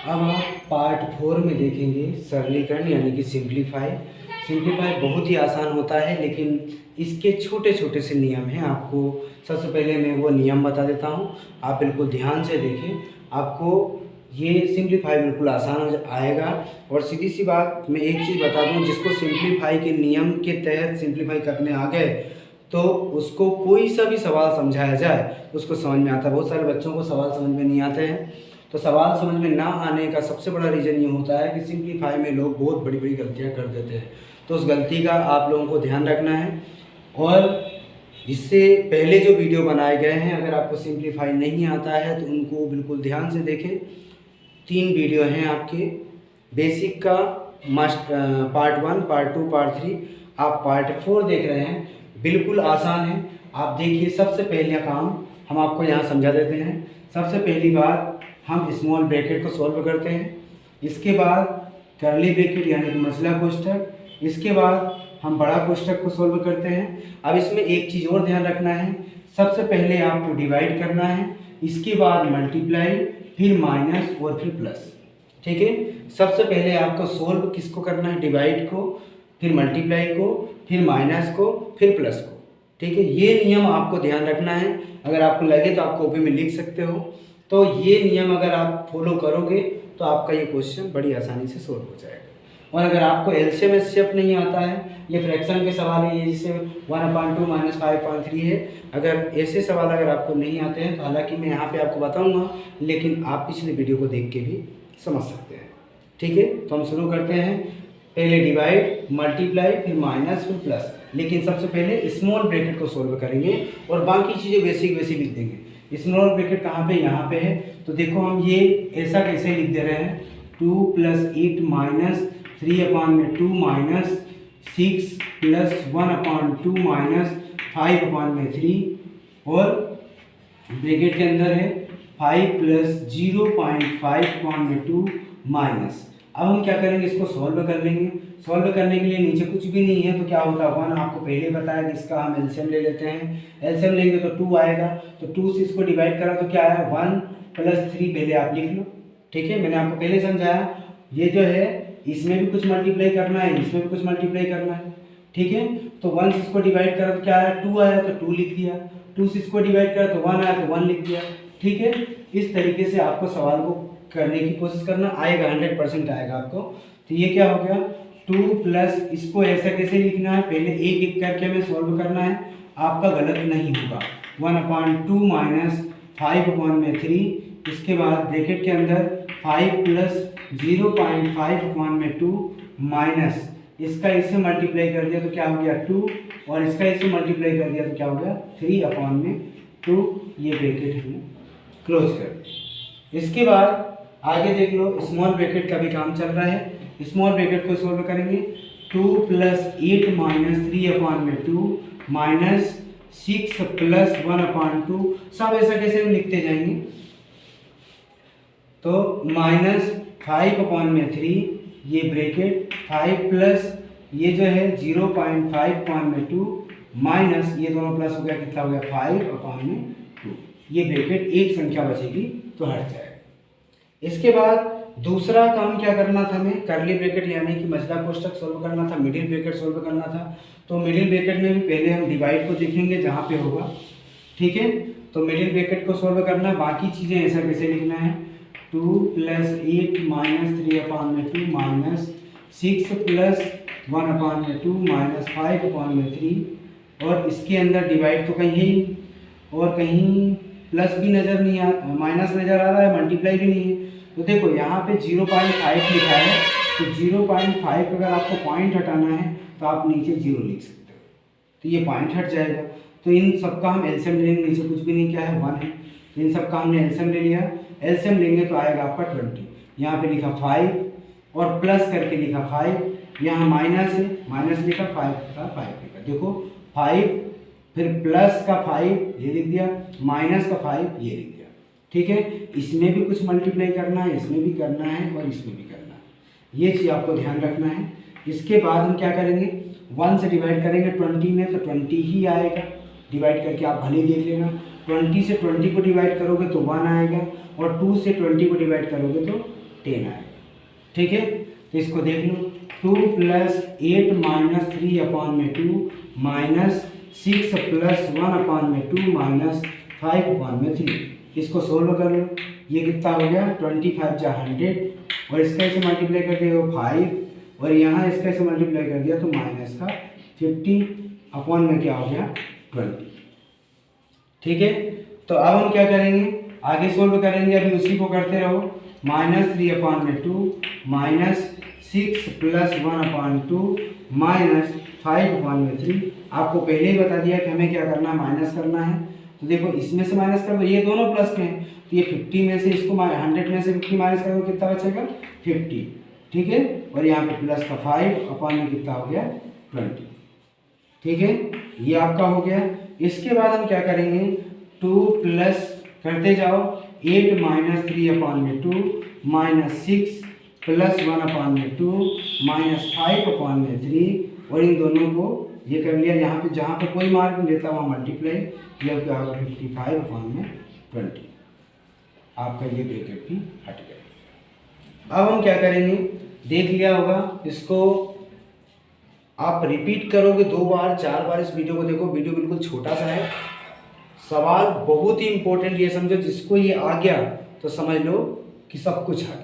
अब आप पार्ट 4 में देखेंगे सरलीकरण यानी कि सिंप्लीफाई। सिंप्लीफाई बहुत ही आसान होता है, लेकिन इसके छोटे छोटे से नियम हैं। आपको सबसे पहले मैं वो नियम बता देता हूँ, आप बिल्कुल ध्यान से देखें। आपको ये सिंप्लीफाई बिल्कुल आसान हो आएगा। और सीधी सी बात मैं एक चीज़ बता दूँ, जिसको सिंप्लीफाई के नियम के तहत सिंप्लीफाई करने आ गए तो उसको कोई सा भी सवाल समझाया जाए उसको समझ में आता है। बहुत सारे बच्चों को सवाल समझ में नहीं आते हैं, तो सवाल समझ में ना आने का सबसे बड़ा रीज़न ये होता है कि सिंप्लीफाई में लोग बहुत बड़ी बड़ी गलतियाँ कर देते हैं। तो उस गलती का आप लोगों को ध्यान रखना है। और इससे पहले जो वीडियो बनाए गए हैं, अगर आपको सिंप्लीफाई नहीं आता है तो उनको बिल्कुल ध्यान से देखें। 3 वीडियो हैं आपके, बेसिक का पार्ट 1, पार्ट 2, पार्ट 3। आप पार्ट 4 देख रहे हैं, बिल्कुल आसान है। आप देखिए, सबसे पहला काम हम आपको यहाँ समझा देते हैं। सबसे पहली बात, हम स्मॉल ब्रैकेट को सॉल्व करते हैं। इसके बाद कर्ली ब्रैकेट यानी कि मसला कोष्ठक। इसके बाद हम बड़ा कोष्ठक को सॉल्व करते हैं। अब इसमें एक चीज़ और ध्यान रखना है, सबसे पहले आपको डिवाइड करना है, इसके बाद मल्टीप्लाई, फिर माइनस और फिर प्लस। ठीक है, सबसे पहले आपको सोल्व किसको करना है, डिवाइड को, फिर मल्टीप्लाई को, फिर माइनस को, फिर प्लस को। ठीक है, ये नियम आपको ध्यान रखना है। अगर आपको लगे तो आप कॉपी में लिख सकते हो। तो ये नियम अगर आप फॉलो करोगे तो आपका ये क्वेश्चन बड़ी आसानी से सोल्व हो जाएगा। और अगर आपको एलसीएम एचसीएफ नहीं आता है, ये फ्रैक्शन के सवाल है, ये जिससे 1/2 - 5.3 है, अगर ऐसे सवाल अगर आपको नहीं आते हैं तो हालांकि मैं यहाँ पे आपको बताऊँगा, लेकिन आप पिछले वीडियो को देख के भी समझ सकते हैं। ठीक है, तो हम शुरू करते हैं। पहले डिवाइड, मल्टीप्लाई, फिर माइनस, फिर प्लस। लेकिन सबसे पहले स्मॉल ब्रैकेट को सोल्व करेंगे और बाकी चीज़ें बेसिक बेसिक लिख देंगे। स्मॉल ब्रैकेट कहाँ पे, यहाँ पे है। तो देखो हम ये ऐसा कैसे लिख दे रहे हैं, 2 + 8 - 3/2 - 6 + 1/2 - 5/3 और ब्रैकेट के अंदर है 5 + 0.5/2 माइनस। अब हम क्या करेंगे, इसको सॉल्व कर लेंगे। सॉल्व करने के लिए नीचे कुछ भी नहीं है तो क्या होता है, 1 आपको पहले बताया कि इसका हम एलसीएम ले लेते हैं। एलसीएम लेंगे तो 2 आएगा, तो 2 से इसको डिवाइड करा तो क्या आया, 1 + 3 पहले आप लिख लो। ठीक है, मैंने आपको पहले समझाया। ये जो है इसमें भी कुछ मल्टीप्लाई करना है, इसमें भी कुछ मल्टीप्लाई करना है। ठीक है, तो 1 से इसको डिवाइड करा तो क्या आया, 2 आया, तो 2 लिख दिया। 2 से इसको डिवाइड करा तो 1 आया, तो 1 लिख दिया। ठीक है, इस तरीके से आपको सवाल को करने की कोशिश करना, आएगा 100% आएगा आपको। तो ये क्या हो गया, 2 प्लस, इसको ऐसा कैसे लिखना है, पहले एक एक करके हमें सॉल्व करना है, आपका गलत नहीं होगा। 1/2 - 5/3, इसके बाद ब्रैकेट के अंदर 5 + 0.5/2 माइनस, इसका इससे मल्टीप्लाई कर दिया तो क्या हो गया 2, और इसका इससे मल्टीप्लाई कर दिया तो क्या हो गया 3/2। ये ब्रैकेट हमने क्लोज कर दिया। इसके बाद आगे देख लो, स्मॉल ब्रैकेट का भी काम चल रहा है। स्मॉल ब्रैकेट को सॉल्व करेंगे, 2 + 8 - 3/2 माइनस 6 + 1/2। सब ऐसा कैसे हम लिखते जाएंगे, तो -5/3, ये ब्रैकेट 5 प्लस ये जो है 0.5/2 माइनस ये दोनों प्लस हो गया, कितना हो गया 5/2। ये ब्रैकेट एक संख्या बचेगी तो हट जाएगा। इसके बाद दूसरा काम क्या करना था, हमें कर्ली ब्रैकेट यानी कि मसला कोष्ठक सोल्व करना था, मिडिल ब्रैकेट सोल्व करना था। तो मिडिल ब्रैकेट में भी पहले हम डिवाइड को देखेंगे जहाँ पे होगा। ठीक है, तो मिडिल ब्रैकेट को सोल्व करना, बाकी चीज़ें ऐसा कैसे लिखना है, 2 + 8 - 3/2 माइनस 6 + 1/2 माइनस 5/3। और इसके अंदर डिवाइड तो कहीं और कहीं प्लस भी नज़र नहीं आ, माइनस नज़र आ रहा है, मल्टीप्लाई भी नहीं है। तो देखो यहाँ पे 0.5 लिखा है, तो 0.5 अगर आपको पॉइंट हटाना है तो आप नीचे 0 लिख सकते हो, तो ये पॉइंट हट जाएगा। तो इन सबका हम एलसीएम लेंगे, नीचे कुछ भी नहीं, क्या है 1 है, तो इन सबका हमने एलसीएम ले लिया। एलसीएम लेंगे तो आएगा आपका 20। यहाँ पे लिखा 5 और प्लस करके लिखा 5, यहाँ माइनस है, माइनस लिखा 5 का 5 लिखा। देखो 5 फिर प्लस का 5 ये लिख दिया, माइनस का 5 ये लिख दिया। ठीक है, इसमें भी कुछ मल्टीप्लाई करना है, इसमें भी करना है और इसमें भी करना है, ये चीज़ आपको ध्यान रखना है। इसके बाद हम क्या करेंगे, 1 से डिवाइड करेंगे 20 में तो 20 ही आएगा, डिवाइड करके आप भले देख लेना। 20 से 20 को डिवाइड करोगे तो 1 आएगा, और 2 से 20 को डिवाइड करोगे तो 10 आएगा। ठीक है, तो इसको देख लो, 2 + 8 - 3 अपॉन में 2 माइनस 6 + 1 अपॉन में 2 माइनस 5 अपॉन में 3। इसको सोल्व कर लो, ये कितना हो गया 25 जा 100 और इसका इसे मल्टीप्लाई कर दिया 5 और यहाँ इसका इसे मल्टीप्लाई कर दिया तो माइनस का 50 अपॉन में क्या हो गया 20। ठीक है, तो अब हम क्या करेंगे, आगे सोल्व करेंगे, अभी उसी को करते रहो। -3 अपॉन में 2 माइनस 6 + 1 अपॉन 2 माइनस 5 अपॉन में 3। आपको पहले ही बता दिया कि हमें क्या करना है, माइनस करना है। तो देखो इसमें से माइनस कर दो, ये दोनों प्लस के हैं, तो ये 50 में से इसको 100 में से 50 माइनस कर दो, कितना बचेगा 50। ठीक है, और यहाँ पे प्लस का 5 अपॉन में कितना हो गया 20। ठीक है, ये आपका हो गया। इसके बाद हम क्या करेंगे, 2 प्लस करते जाओ 8 - 3 अपॉन में 2 माइनस 6 + 1 अपॉन में 2 माइनस 5 अपॉन में 3 और इन दोनों को ये कर लिया। यहाँ पे जहाँ पे कोई मार्क नहीं लेता वहाँ मल्टीप्लाई, ये क्या होगा 55 अपॉन में 20। आपका ये ब्रैकेट भी हट गया। अब हम क्या करेंगे, देख लिया होगा, इसको आप रिपीट करोगे 2 बार 4 बार इस वीडियो को देखो। वीडियो बिल्कुल छोटा सा है, सवाल बहुत ही इंपॉर्टेंट, ये समझो जिसको ये आ गया तो समझ लो कि सब कुछ आ गया।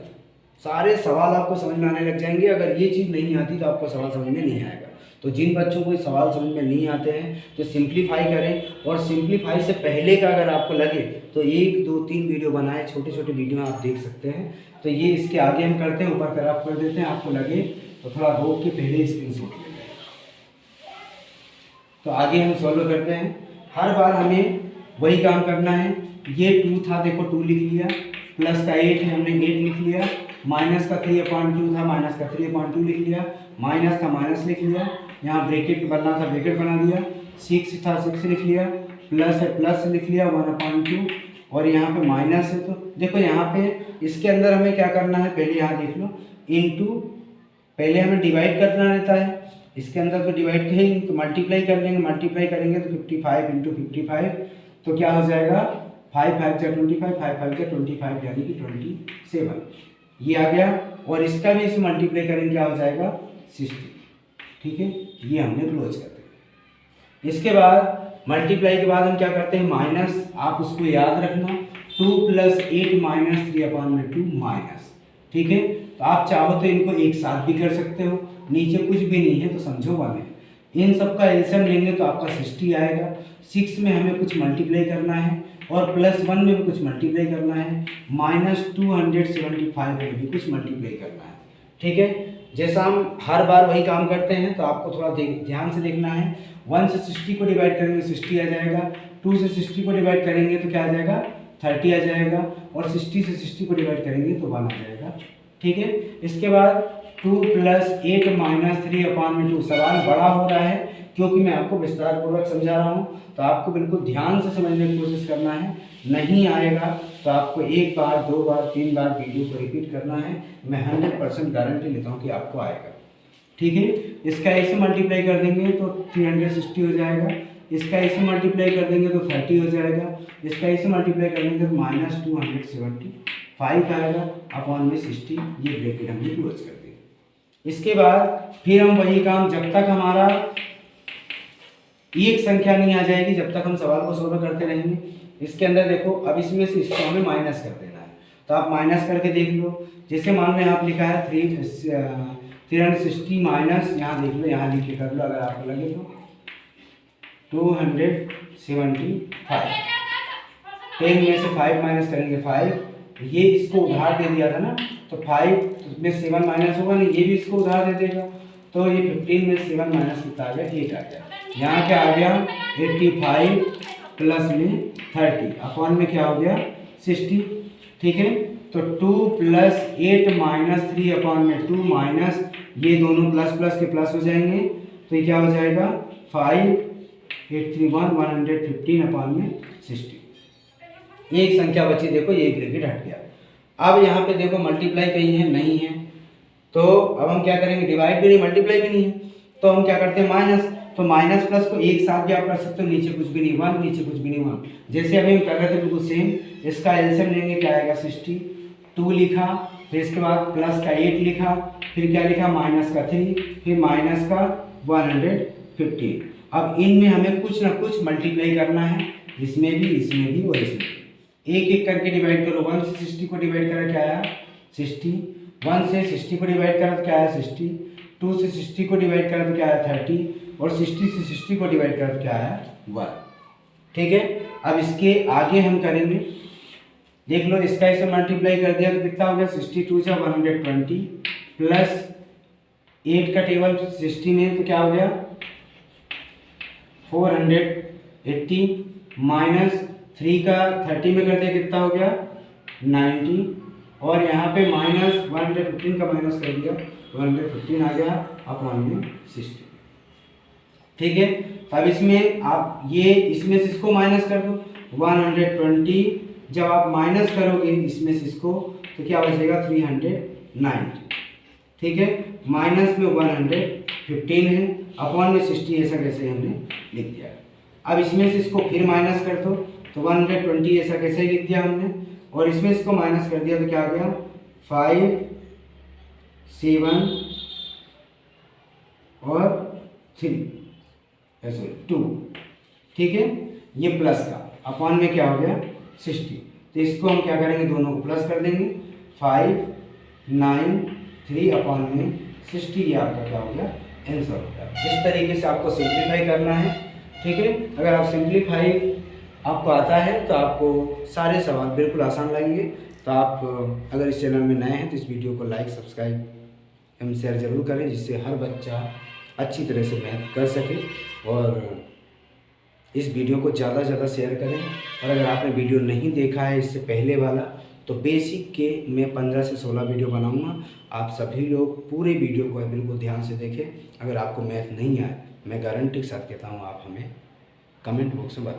सारे सवाल आपको समझ में आने लग जाएंगे। अगर ये चीज़ नहीं आती तो आपको सवाल समझ में नहीं आएगा। तो जिन बच्चों को सवाल समझ में नहीं आते हैं तो सिंप्लीफाई करें, और सिंप्लीफाई से पहले का अगर आपको लगे तो 1 2 3 वीडियो बनाए, छोटे छोटे वीडियो आप देख सकते हैं। तो ये इसके आगे हम करते हैं, ऊपर ग्राफ कर देते हैं, आपको लगे तो थोड़ा रोक के पहले स्क्रीनशॉट ले लें। तो आगे हम सॉल्व करते हैं। हर बार हमें वही काम करना है। ये 2 था, देखो 2 लिख लिया, प्लस का 8 है, हमने 8 लिख लिया, माइनस का 3/2 था, माइनस का 3/2 लिख लिया, माइनस था माइनस लिख लिया, यहाँ ब्रैकेट बनना था ब्रैकेट बना दिया, 6 था 6 लिख लिया, प्लस है प्लस लिख लिया 1/2 और यहाँ पे माइनस है। तो देखो यहाँ पे इसके अंदर हमें क्या करना है, पहले यहाँ देख लो, इनटू पहले हमें डिवाइड करना रहता है। इसके अंदर तो डिवाइड करेंगे तो मल्टीप्लाई कर लेंगे, मल्टीप्लाई करेंगे तो 55 × 55 तो क्या हो जाएगा 5 5 जा 25, 5 5 जा 25 यानी कि 27 ये आ गया। और इसका भी इसे मल्टीप्लाई करेंगे क्या हो जाएगा 60। ठीक है, ये हमने क्लोज कर दिया। इसके बाद मल्टीप्लाई के बाद हम क्या करते हैं, माइनस, आप उसको याद रखना, 2 + 8 - 3 अपॉन में 2 माइनस। ठीक है, तो आप चाहो तो इनको एक साथ भी कर सकते हो, नीचे कुछ भी नहीं है तो समझो 1 है। इन सब का एलसीएम लेंगे तो आपका 60 आएगा। 6 में हमें कुछ मल्टीप्लाई करना है और +1 में भी कुछ मल्टीप्लाई करना है, -275 में भी कुछ मल्टीप्लाई करना है। ठीक है, जैसा हम हर बार वही काम करते हैं तो आपको थोड़ा ध्यान से देखना है। 1 से 60 को डिवाइड करेंगे 60 आ जाएगा, 2 से 60 को डिवाइड करेंगे तो क्या आ जाएगा 30 आ जाएगा, और 60 से 60 को डिवाइड करेंगे तो 1 आ जाएगा। ठीक है, इसके बाद 2 + 8 - 3 अपॉन में 2। सवाल बड़ा हो रहा है क्योंकि मैं आपको विस्तार पूर्वक समझा रहा हूँ, तो आपको बिल्कुल ध्यान से समझने की कोशिश करना है। नहीं आएगा तो आपको 1 बार 2 बार 3 बार वीडियो को रिपीट करना है। मैं 100% गारंटी लेता हूँ कि आपको आएगा। ठीक है, इसका ऐसे मल्टीप्लाई कर देंगे तो 360 हो जाएगा, इसका ऐसे मल्टीप्लाई कर देंगे तो 30 हो जाएगा, इसका ऐसे मल्टीप्लाई कर देंगे तो -275 आएगा अपॉन में 60। ये ब्रैकेट हमने क्लोज कर दिया। इसके बाद फिर हम वही काम, जब तक हमारा एक संख्या नहीं आ जाएगी तब तक हम सवाल को सोल्व करते रहेंगे। इसके अंदर देखो, अब इसमें से इसको हमें माइनस कर देना है, तो आप माइनस करके देख लो। जैसे मान लो आप लिखा है 360 माइनस, यहाँ देख लो, यहाँ लिख के कर लो अगर आपको लगे तो 275। 10 में से 5 माइनस करेंगे 5, ये इसको उधार दे दिया था ना, तो 5 में 7 माइनस होगा नहीं, ये भी इसको उधार दे देगा, तो ये 15 में 7 माइनस कितना आ गया 8 आ गया। यहाँ क्या आ गया 85 प्लस में 30 अपॉन में क्या हो गया 60। ठीक है, तो 2 + 8 - 3 अपॉन में 2 माइनस, ये दोनों प्लस प्लस के प्लस हो जाएंगे, तो ये क्या हो जाएगा 5831 115 अपॉन में 60। एक संख्या बची, देखो ये ब्रैकेट हट गया। अब यहाँ पे देखो मल्टीप्लाई कहीं है नहीं है, तो अब हम क्या करेंगे, डिवाइड भी नहीं मल्टीप्लाई भी नहीं है, तो हम क्या करते हैं माइनस। तो माइनस प्लस को एक साथ भी आप कर सकते हो, नीचे कुछ भी नहीं 1, नीचे कुछ भी नहीं 1, जैसे अभी हम कर रहे थे बिल्कुल सेम। इसका एलसीएम लेंगे क्या आएगा 60, 2 लिखा फिर इसके बाद प्लस का 8 लिखा, फिर क्या लिखा माइनस का 3, फिर माइनस का 115। अब इनमें हमें कुछ ना कुछ मल्टीप्लाई करना है, इसमें भी और इसमें भी। एक एक करके डिवाइड करो। 1 से 60 को डिवाइड करा क्या आया 60, 1 से 60 को डिवाइड करा तो क्या आया 60, 2 से 60 को डिवाइड करा तो क्या आया 30, और 60 से 60 को डिवाइड करा तो क्या आया 1। ठीक है, अब इसके आगे हम करेंगे, देख लो इसका इसे मल्टीप्लाई कर दिया तो कितना हो गया 62 से 120 प्लस 8 का टेबल 60 में तो क्या हो गया 480 माइनस 3 का 30 में कर दिया कितना हो गया 90, और यहाँ पे माइनस 115 का माइनस कर दिया 115 आ गया अपॉन में 60। ठीक है, तब इसमें आप ये इसमें से इसको माइनस कर दो 120, जब आप माइनस करोगे इसमें से इसको तो क्या बचेगा 390। ठीक है, माइनस में 115 है अपॉन में 60, ऐसा कैसे हमने लिख दिया। अब इसमें से इसको फिर माइनस कर दो तो 120 ऐसा कैसे लिख दिया हमने, और इसमें इसको माइनस कर दिया तो क्या आ गया 5 7 और 3 ऐसे 2। ठीक है, ये प्लस का अपॉन में क्या हो गया 60, तो इसको हम क्या करेंगे दोनों को प्लस कर देंगे 5 9 3 अपॉन में 60, ये आपका क्या हो गया आंसर हो गया। इस तरीके से आपको सिंप्लीफाई करना है। ठीक है, अगर आप सिंप्लीफाई आपको आता है तो आपको सारे सवाल बिल्कुल आसान लगेंगे। तो आप अगर इस चैनल में नए हैं तो इस वीडियो को लाइक सब्सक्राइब एवं शेयर ज़रूर करें, जिससे हर बच्चा अच्छी तरह से मैथ कर सके। और इस वीडियो को ज़्यादा से ज़्यादा शेयर करें। और अगर आपने वीडियो नहीं देखा है इससे पहले वाला, तो बेसिक के मैं 15 से 16 वीडियो बनाऊंगा। आप सभी लोग पूरे वीडियो को बिल्कुल ध्यान से देखें। अगर आपको मैथ नहीं आए, मैं गारंटी के साथ कहता हूँ आप हमें कमेंट बॉक्स में